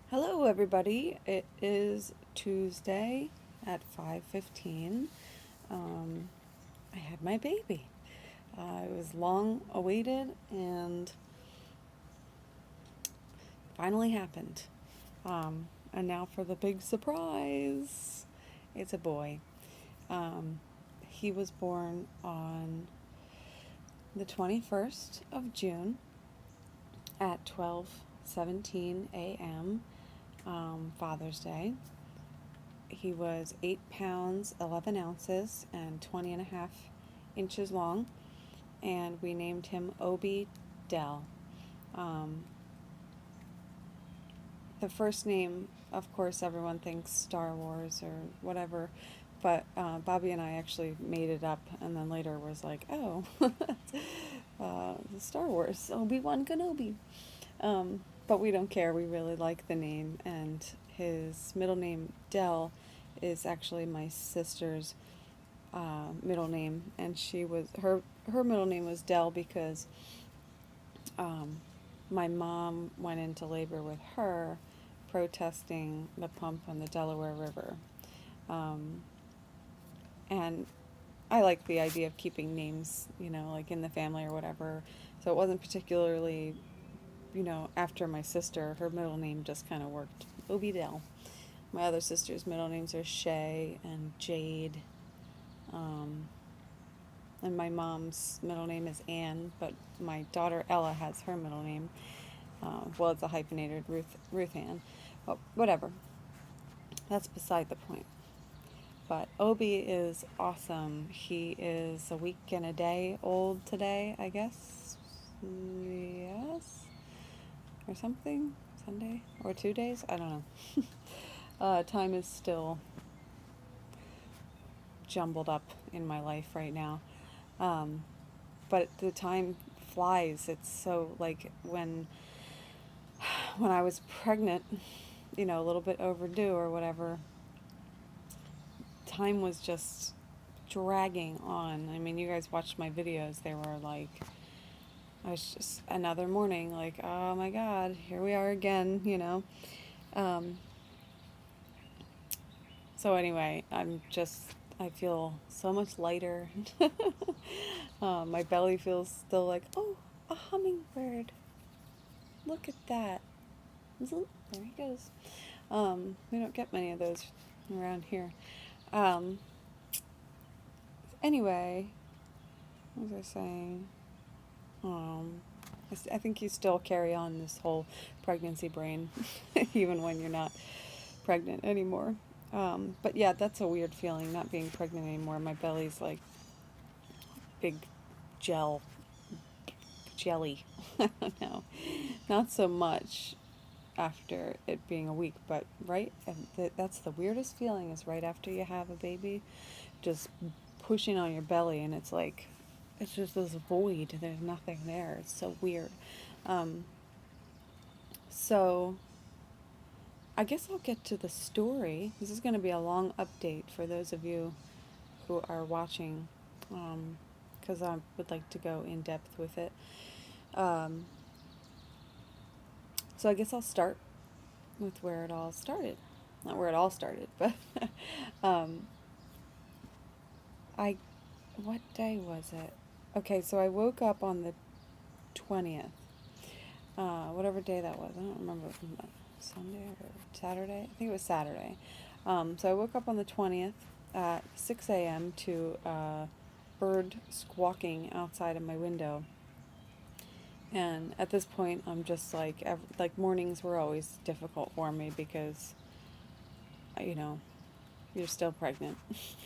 Hello, everybody. It is Tuesday at 5:15. Um, I had my baby. It was long awaited and finally happened. And now for the big surprise. It's a boy. Um, he was born on the 21st of June at 12:17 a.m. Father's Day. He was 8 pounds, 11 ounces, and 20 and a half inches long, and we named him Obi Del. Um, the first name, of course, everyone thinks Star Wars or whatever, but Bobby and I actually made it up, and then later was like, oh, Star Wars, Obi-Wan Kenobi. But we don't care, we really like the name, and his middle name, Del, is actually my sister's middle name, and her middle name was Dell because um, my mom went into labor with her, protesting the pump on the Delaware River, um, and I like the idea of keeping names, like in the family or whatever. So it wasn't particularly, after my sister. Her middle name just kind of worked. Obi Del. My other sister's middle names are Shay and Jade. Um, and my mom's middle name is Ann, but my daughter Ella has her middle name. Well, it's a hyphenated Ruth Ann. Well, whatever. That's beside the point. But Obi is awesome. He is a week and a day old today, I guess. Yes? Or something? Sunday? Or 2 days? I don't know. Time is still jumbled up in my life right now. Um, but the time flies. It's so like when I was pregnant, a little bit overdue or whatever, time was just dragging on. I mean, you guys watched my videos. They were like, I was just another morning, like, oh my God, here we are again. Um, so anyway, I feel so much lighter. My belly feels still like, oh, a hummingbird. Look at that. There he goes. We don't get many of those around here. Um, anyway, what was I saying? I think you still carry on this whole pregnancy brain, even when you're not pregnant anymore. But yeah, that's a weird feeling, not being pregnant anymore. My belly's like big gel, jelly. I don't know. Not so much after it being a week, but right, that's the weirdest feeling is right after you have a baby, just pushing on your belly, and it's just this void. There's nothing there. It's so weird. Um, so I guess I'll get to the story. This is going to be a long update for those of you who are watching, because I would like to go in depth with it. Um, so I guess I'll start with where it all started. Not where it all started, but um, I, what day was it? Okay, so I woke up on the 20th, whatever day that was. I don't remember if it was Sunday or Saturday. I think it was Saturday. So I woke up on the 20th at 6 a.m. to bird squawking outside of my window. And at this point, I'm just like mornings were always difficult for me because, you know, you're still pregnant,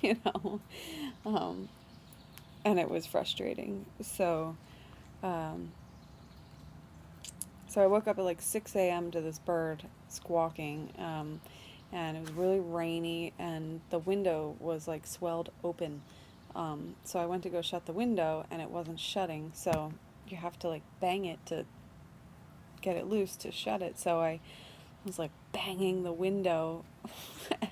you know, um, and it was frustrating. Um, so I woke up at like 6 a.m. to this bird squawking, and it was really rainy, and the window was like swelled open. So I went to go shut the window, and it wasn't shutting. So you have to like bang it to get it loose to shut it. So I was like banging the window,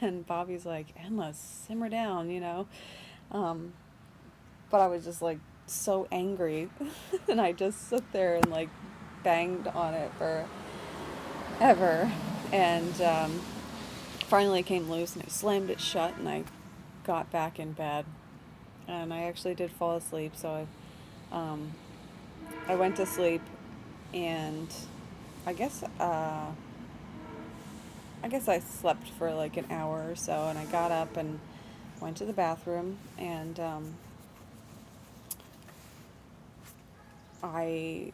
and Bobby's like, Emma, simmer down. Um, but I was just like so angry, and I just sit there and like banged on it forever. And finally it came loose, and I slammed it shut, and I got back in bed. And I actually did fall asleep, so um, I went to sleep, and I guess uh, I guess I slept for like an hour or so, and I got up and went to the bathroom, and I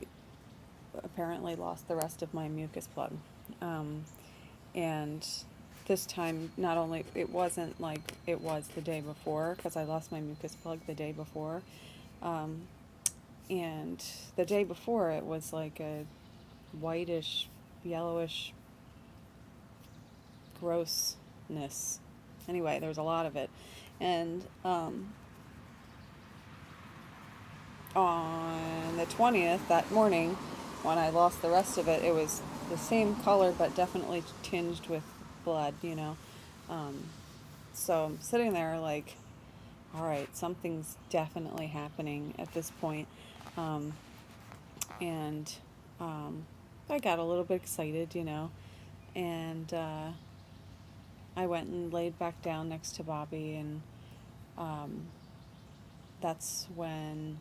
apparently lost the rest of my mucus plug. Um, and this time, not only it wasn't like it was the day before, because I lost my mucus plug the day before, um, and the day before it was like a whitish, yellowish grossness. Anyway, there was a lot of it, and on the 20th, that morning, when I lost the rest of it, it was the same color but definitely tinged with blood, you know. Um, so I'm sitting there like, all right, something's definitely happening at this point. Um, and I got a little bit excited, you know, and I went and laid back down next to Bobby, and um, that's when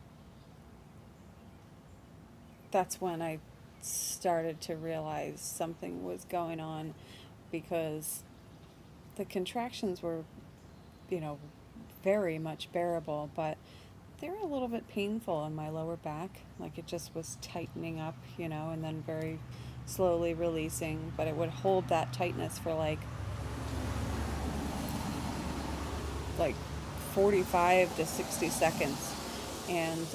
that's when I started to realize something was going on, because the contractions were, you know, very much bearable, but they were a little bit painful in my lower back. Like it just was tightening up, you know, and then very slowly releasing, but it would hold that tightness for like 45 to 60 seconds. And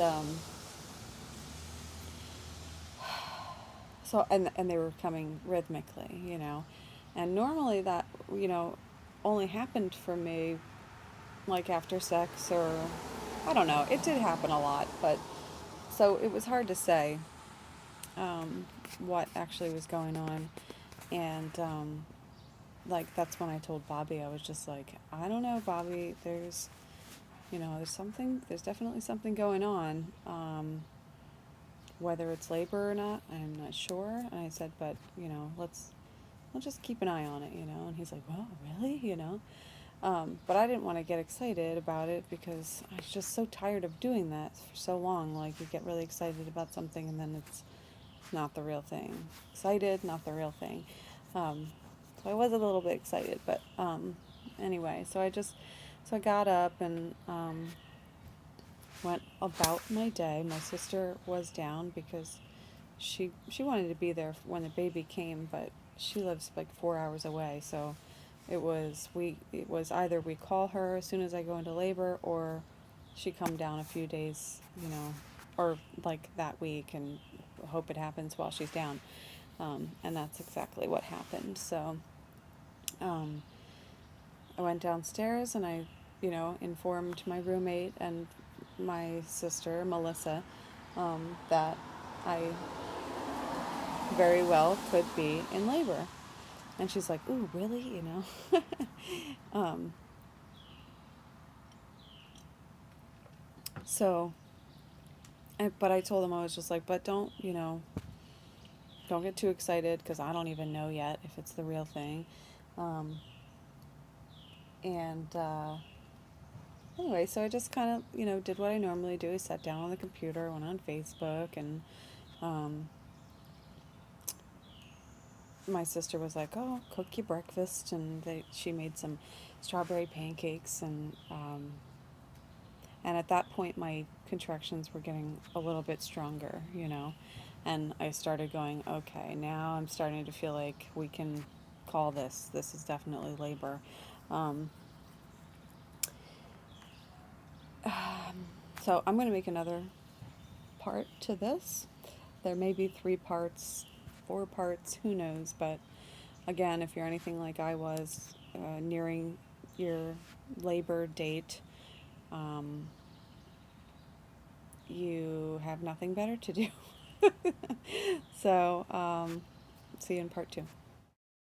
so and they were coming rhythmically, you know. And normally that, you know, only happened for me like after sex, or I don't know. It did happen a lot, but so it was hard to say what actually was going on. And like that's when I told Bobby, I was just like, I don't know, Bobby. There's, you know, there's definitely something going on. Whether it's labor or not, I'm not sure. And I said, but you know, let's just keep an eye on it, you know. And he's like, well, really, you know. But I didn't want to get excited about it, because I was just so tired of doing that for so long. Like you get really excited about something, and then it's not the real thing. Excited, not the real thing. Um, so I was a little bit excited, but anyway, so I got up and went about my day. My sister was down because she wanted to be there when the baby came, but she lives like 4 hours away, so it was either we call her as soon as I go into labor, or she come down a few days, you know, or like that week, and hope it happens while she's down. And that's exactly what happened. So um, I went downstairs, and I, you know, informed my roommate and my sister Melissa that I very well could be in labor. And she's like, "Ooh, really?" You know. um, so, but I told them, I was just like, "But don't, you know, don't get too excited, because I don't even know yet if it's the real thing." Um, and anyway, so I just kind of, you know, did what I normally do. I sat down on the computer, went on Facebook, and um, my sister was like, "Oh, cook your breakfast," and she made some strawberry pancakes, and at that point my contractions were getting a little bit stronger, you know, and I started going, okay, now I'm starting to feel like we can call this. This is definitely labor. Um, so I'm going to make another part to this. There may be 3 parts, 4 parts, who knows, but again, if you're anything like I was, nearing your labor date, um, you have nothing better to do. So, see you in part 2.